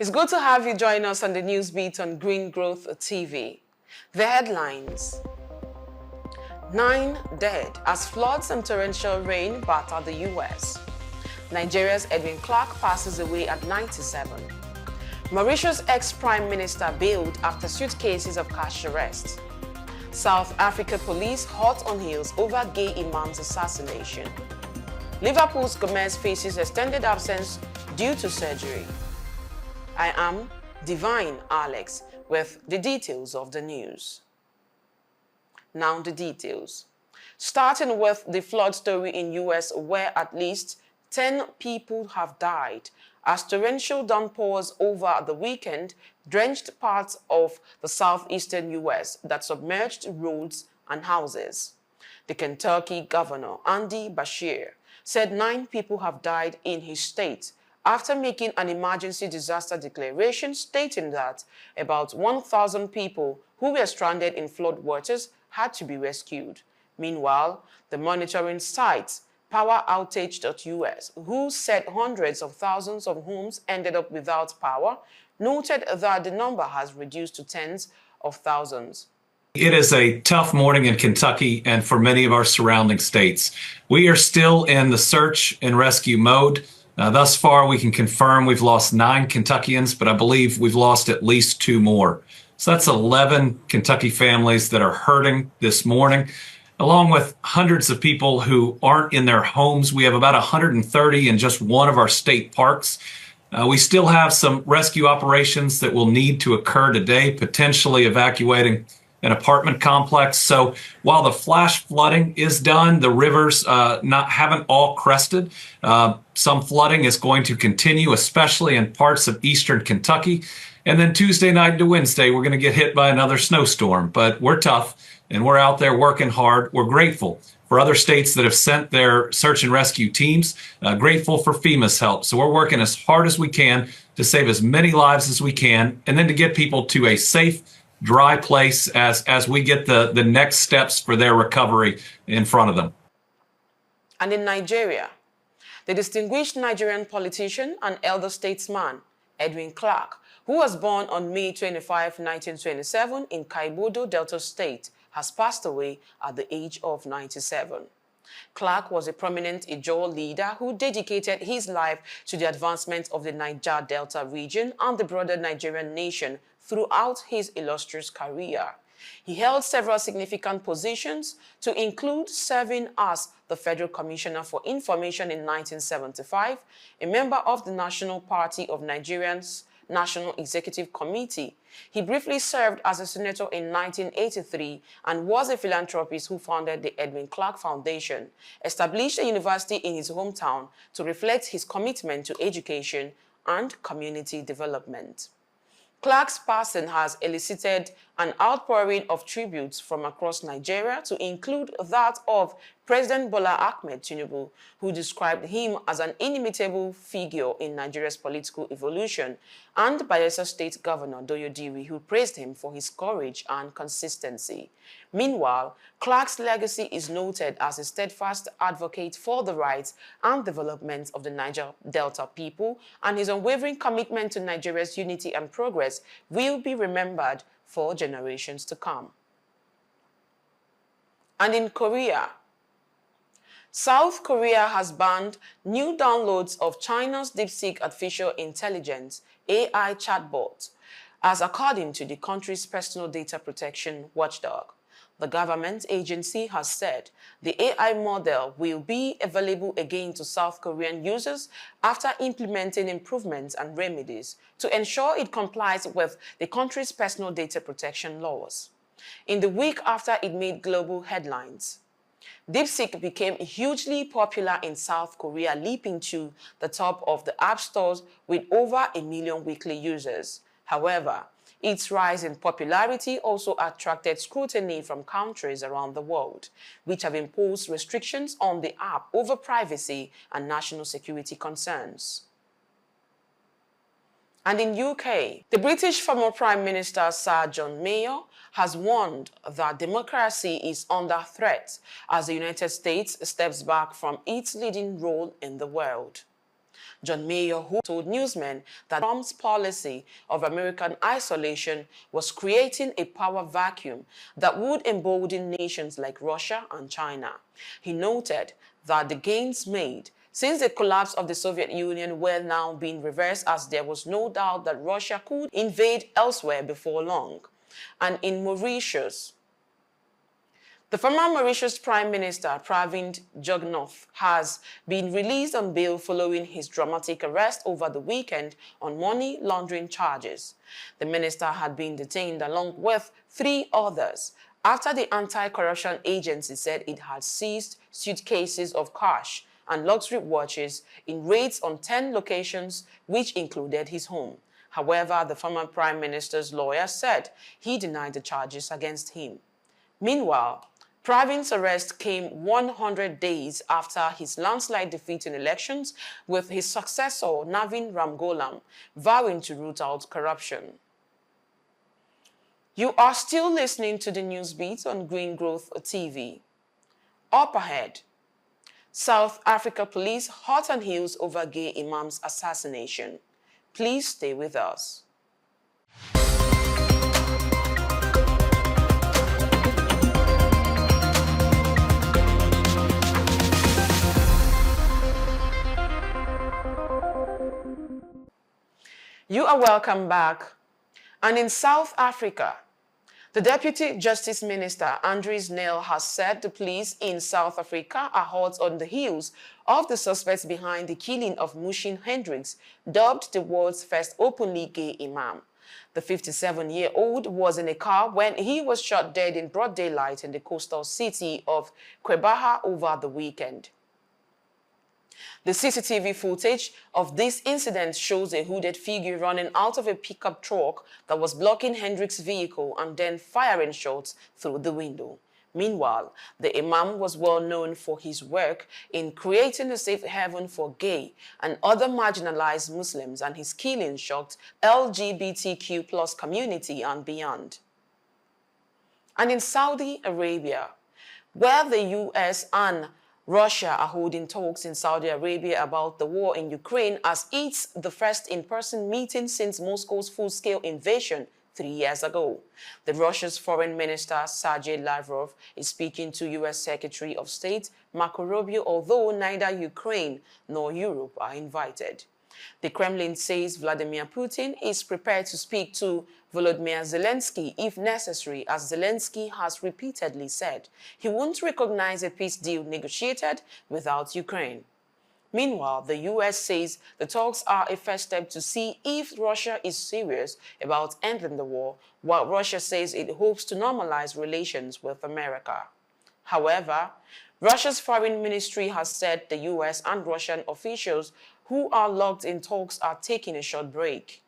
It's good to have you join us on the News Beat on Green Growth TV. The headlines: 9 dead as floods and torrential rain batter the U.S. Nigeria's Edwin Clerk passes away at 97. Mauritius ex-Prime Minister bailed after suitcases of cash arrest. South Africa police hot on heels over gay imam's assassination. Liverpool's Gomez faces extended absence due to surgery. I am Divine Alex with the details of the news. Now the details. Starting with the flood story in U.S. where at least 10 people have died as torrential downpours over the weekend drenched parts of the southeastern U.S. that submerged roads and houses. The Kentucky governor, Andy Beshear, said 9 people have died in his state after making an emergency disaster declaration stating that about 1,000 people who were stranded in floodwaters had to be rescued. Meanwhile, the monitoring site PowerOutage.us, who said hundreds of thousands of homes ended up without power, noted that the number has reduced to tens of thousands. It is a tough morning in Kentucky and for many of our surrounding states. We are still in the search and rescue mode. Thus far, we can confirm we've lost 9 Kentuckians, but I believe we've lost at least 2 more. So that's 11 Kentucky families that are hurting this morning, along with hundreds of people who aren't in their homes. We have about 130 in just one of our state parks. We still have some rescue operations that will need to occur today, potentially evacuating an apartment complex. So while the flash flooding is done, the rivers haven't all crested. Some flooding is going to continue, especially in parts of eastern Kentucky. And then Tuesday night into Wednesday, we're going to get hit by another snowstorm. But we're tough and we're out there working hard. We're grateful for other states that have sent their search and rescue teams, grateful for FEMA's help. So we're working as hard as we can to save as many lives as we can, and then to get people to a safe, dry place as we get the next steps for their recovery in front of them. And in Nigeria, the distinguished Nigerian politician and elder statesman, Edwin Clerk, who was born on May 25, 1927 in Kaibodo, Delta State, has passed away at the age of 97. Clerk was a prominent Ijaw leader who dedicated his life to the advancement of the Niger Delta region and the broader Nigerian nation throughout his illustrious career. He held several significant positions, to include serving as the Federal Commissioner for Information in 1975, a member of the National Party of Nigerians National Executive Committee. He briefly served as a senator in 1983 and was a philanthropist who founded the Edwin Clerk Foundation, established a university in his hometown to reflect his commitment to education and community development. Clerk's passing has elicited an outpouring of tributes from across Nigeria, to include that of President Bola Ahmed Tinubu, who described him as an inimitable figure in Nigeria's political evolution, and Bayelsa State Governor Doyo Diri, who praised him for his courage and consistency. Meanwhile, Clerk's legacy is noted as a steadfast advocate for the rights and development of the Niger Delta people, and his unwavering commitment to Nigeria's unity and progress will be remembered for generations to come. And in Korea, South Korea has banned new downloads of China's DeepSeek artificial intelligence AI chatbot, as according to the country's personal data protection watchdog. The government agency has said the AI model will be available again to South Korean users after implementing improvements and remedies to ensure it complies with the country's personal data protection laws. In the week after it made global headlines, DeepSeek became hugely popular in South Korea, leaping to the top of the app stores with over 1 million weekly users. However, its rise in popularity also attracted scrutiny from countries around the world, which have imposed restrictions on the app over privacy and national security concerns. And in UK, the British former Prime Minister Sir John Major has warned that democracy is under threat as the United States steps back from its leading role in the world. John Mayer, who told newsmen that Trump's policy of American isolation was creating a power vacuum that would embolden nations like Russia and China. He noted that the gains made since the collapse of the Soviet Union were now being reversed, as there was no doubt that Russia could invade elsewhere before long. And in Mauritius, the former Mauritius Prime Minister, Pravind Jugnauth, has been released on bail following his dramatic arrest over the weekend on money laundering charges. The minister had been detained along with 3 others after the anti-corruption agency said it had seized suitcases of cash and luxury watches in raids on 10 locations, which included his home. However, the former Prime Minister's lawyer said he denied the charges against him. Meanwhile, Pravind's arrest came 100 days after his landslide defeat in elections, with his successor, Navin Ramgoolam, vowing to root out corruption. You are still listening to the News Beat on Green Growth TV. Up ahead, South Africa police hot on heels over gay imam's assassination. Please stay with us. You are welcome back. And in South Africa, the Deputy Justice Minister, Andries Neil, has said the police in South Africa are hot on the heels of the suspects behind the killing of Mushin Hendricks, dubbed the world's first openly gay imam. The 57-year-old was in a car when he was shot dead in broad daylight in the coastal city of Kwebaha over the weekend. The CCTV footage of this incident shows a hooded figure running out of a pickup truck that was blocking Hendricks' vehicle and then firing shots through the window. Meanwhile, the imam was well known for his work in creating a safe haven for gay and other marginalized Muslims, and his killing shocked LGBTQ+ community and beyond. And in Saudi Arabia, where the US and Russia are holding talks in Saudi Arabia about the war in Ukraine as it's the first in-person meeting since Moscow's full-scale invasion 3 years ago. The Russia's Foreign Minister Sergei Lavrov is speaking to U.S. Secretary of State Marco Rubio, although neither Ukraine nor Europe are invited. The Kremlin says Vladimir Putin is prepared to speak to Volodymyr Zelensky if necessary, as Zelensky has repeatedly said he won't recognize a peace deal negotiated without Ukraine. Meanwhile, the U.S. says the talks are a first step to see if Russia is serious about ending the war, while Russia says it hopes to normalize relations with America. However, Russia's foreign ministry has said the U.S. and Russian officials who are locked in talks are taking a short break.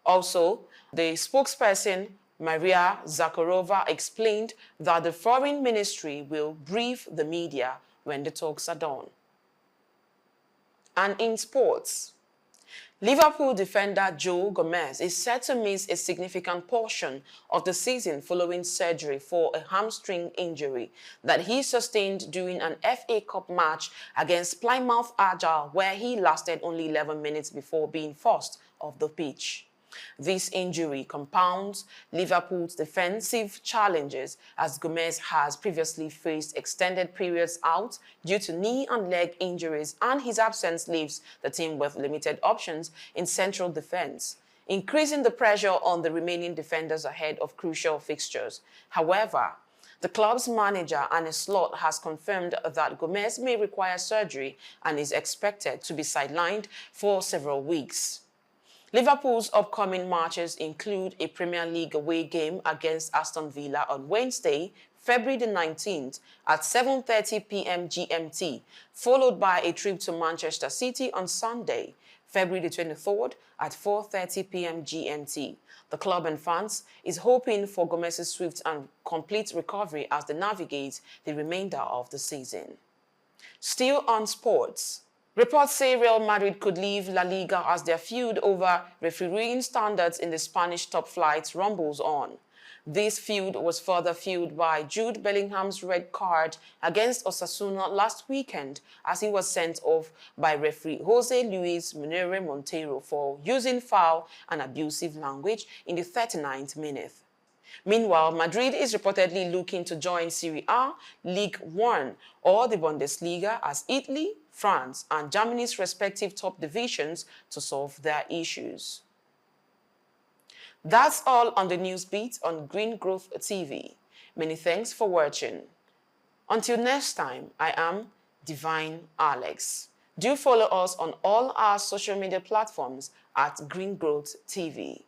Also, the spokesperson, Maria Zakharova, explained that the foreign ministry will brief the media when the talks are done. And in sports, Liverpool defender Joe Gomez is set to miss a significant portion of the season following surgery for a hamstring injury that he sustained during an FA Cup match against Plymouth Argyle, where he lasted only 11 minutes before being forced off the pitch. This injury compounds Liverpool's defensive challenges, as Gomez has previously faced extended periods out due to knee and leg injuries, and his absence leaves the team with limited options in central defense, increasing the pressure on the remaining defenders ahead of crucial fixtures. However, the club's manager, Arne Slot, has confirmed that Gomez may require surgery and is expected to be sidelined for several weeks. Liverpool's upcoming matches include a Premier League away game against Aston Villa on Wednesday, February the 19th at 7:30 p.m. GMT, followed by a trip to Manchester City on Sunday, February the 23rd at 4:30 p.m. GMT. The club and fans is hoping for Gomez's swift and complete recovery as they navigate the remainder of the season. Still on sports, reports say Real Madrid could leave La Liga as their feud over refereeing standards in the Spanish top flight rumbles on. This feud was further fueled by Jude Bellingham's red card against Osasuna last weekend as he was sent off by referee Jose Luis Munere Montero for using foul and abusive language in the 39th minute. Meanwhile, Madrid is reportedly looking to join Serie A, Ligue 1, or the Bundesliga as Italy, France, and Germany's respective top divisions to solve their issues. That's all on the news beat on Green Growth TV. Many thanks for watching. Until next time, I am Divine Alex. Do follow us on all our social media platforms at Green Growth TV.